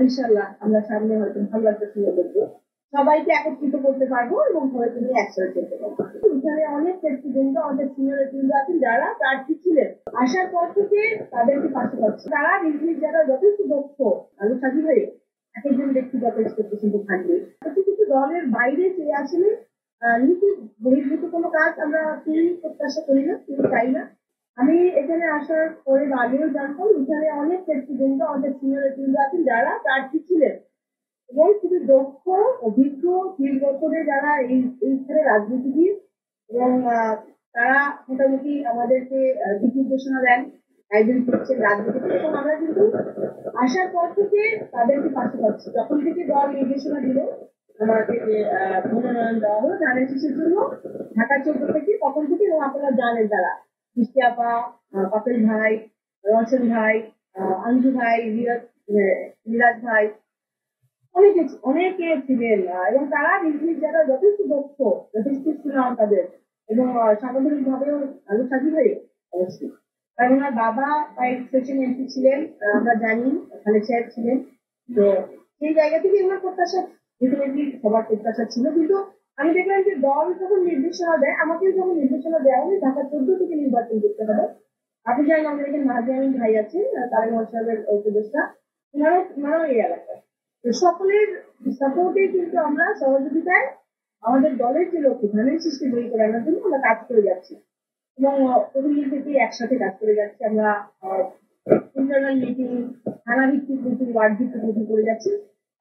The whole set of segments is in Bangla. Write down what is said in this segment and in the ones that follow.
ইনশাল্লাহ আমরা সামনে হয়তো ভালো একটা সুযোগ দেখবো, সবাইকে একত্রিত করতে পারবো এবং সবাইকে নিয়ে একসাথে চলতে পারবো। এখানে অনেক নেতৃবৃন্দ, আমাদের সিনিয়র নেতৃবৃন্দ আছেন যারা প্রার্থী ছিলেন, আসার পর থেকে তাদেরকে পাশে পাচ্ছে। তারা নিজ নিজ জায়গায় যথেষ্ট দক্ষ আলোচনা হয়ে এক একজন ব্যক্তিগত এক্সপেকটেশন থাকবে, কিন্তু কিছু দলের বাইরে চেয়ে আসলে নীতি বহির্ভূত কোনো কাজ আমরা কেউই প্রত্যাশা করি না, কেউ চাই না। আমি এখানে আসার পরে আগেও জানতাম এখানে অনেক নেতৃবৃন্দ, আমাদের সিনিয়র নেতৃবৃন্দ আছেন যারা প্রার্থী ছিলেন এবং খুবই দক্ষ, অভিজ্ঞ, 30 বছরে যারা এইখানে রাজনীতিবিদ, এবং তারা মোটামুটি আমাদেরকে দিক নির্দেশনা দেন, গাইডেন্স দিচ্ছেন রাজনীতিতে। এবং আমরা কিন্তু আসার পর থেকে তাদেরকে পাশে পাচ্ছি। যখন থেকে দল নির্দেশনা দিল আমাকে যে মনোনয়ন দেওয়া হলো ধানের শীষের জন্য ঢাকা 14 থেকে, তখন থেকে, এবং আপনারা জানেন তারা মিষ্টি আপা, পাপেল ভাই, রওশন ভাই, আঞ্জু ভাই, মিরাজ ভাই, অনেকে ছিলেন, এবং তারা নিজ নিজ জায়গায় যথেষ্ট দক্ষ, যথেষ্ট সুনাম তাদের, এবং সাংগঠনিক ভাবেও আরো সাজি হয়ে অবশ্যই। কারণ ওনার বাবা কয়েক সেশন এমপি ছিলেন, আমরা জানি খালেদ সাহেব ছিলেন। তো সেই জায়গা থেকে আমার প্রত্যাশা ডেফিনেটলি সবার প্রত্যাশা ছিল। কিন্তু আমি দেখলাম যে দল যখন নির্দেশনা দেয়, আমাকেও যখন নির্দেশনা দেওয়া হবে ঢাকা 14 থেকে নির্বাচন করতে হবে। আপনি জানেন আমাদের এখানে মাহাদি আমিন ভাই আছেন, তারেক রহমান সাহেবের উপদেষ্টা, ওনারাও এই এলাকায়। তো সকলের সাপোর্টে কিন্তু আমরা সহযোগিতায় আমাদের দলের যে লক্ষ্য ধানের সৃষ্টি বই করে আনার জন্য আমরা কাজ করে যাচ্ছি, এবং প্রতিদিন থেকে একসাথে কাজ করে যাচ্ছি। আমরা ইন্টারনাল মিটিং, থানা ভিত্তিক মিটিং, ওয়ার্ড ভিত্তিক মিটিং করে যাচ্ছি।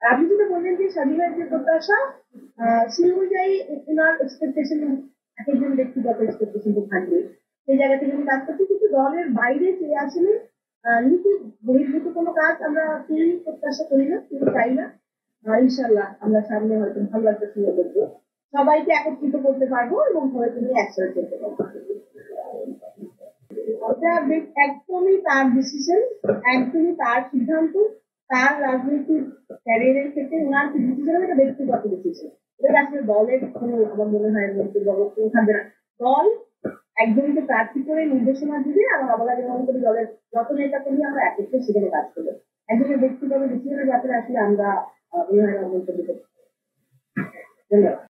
আর আপনি যেটা বললেন যে স্বাধীনের যে প্রত্যাশা, সেই অনুযায়ী ওনার এক্সপেকটেশন এক একজন ব্যক্তিগত এক্সপেকটেশন তো থাকবে, সেই জায়গা থেকে আমি কাজ করছি। কিন্তু দলের বাইরে চেয়ে আসলে নীতি বহির্ভূত কোনো কাজ আমরা কেউই প্রত্যাশা করি না, কেউ চাই না। ইনশাল্লাহ আমরা সামনে হয়তো ভালো একটা সুযোগ দেখবো, সবাইকে একত্রিত করতে পারবো এবং সবাইকে নিয়ে একসাথে চলতে পারবো। ওটা একদমই তার ডিসিশন, একদমই তার সিদ্ধান্ত, তার রাজনৈতিক ক্যারিয়ারের ক্ষেত্রে ওনার ডিসিশন এটা ব্যক্তিগত ডিসিশন। এটা আসলে দলের কোনো, আমার মনে হয় বক্তব্য থাকবে না। দল একজনকে প্রার্থী করে নির্দেশনা দিবে, এবং আমরা যেমন করি দলের যত নেতা কর্মী আমরা একত্রে সেখানে কাজ করবো। একজনের ব্যক্তিগত ডিসিশনের ব্যাপারে আসলে আমরা মনে হয় মন্তব্য করতে। ধন্যবাদ।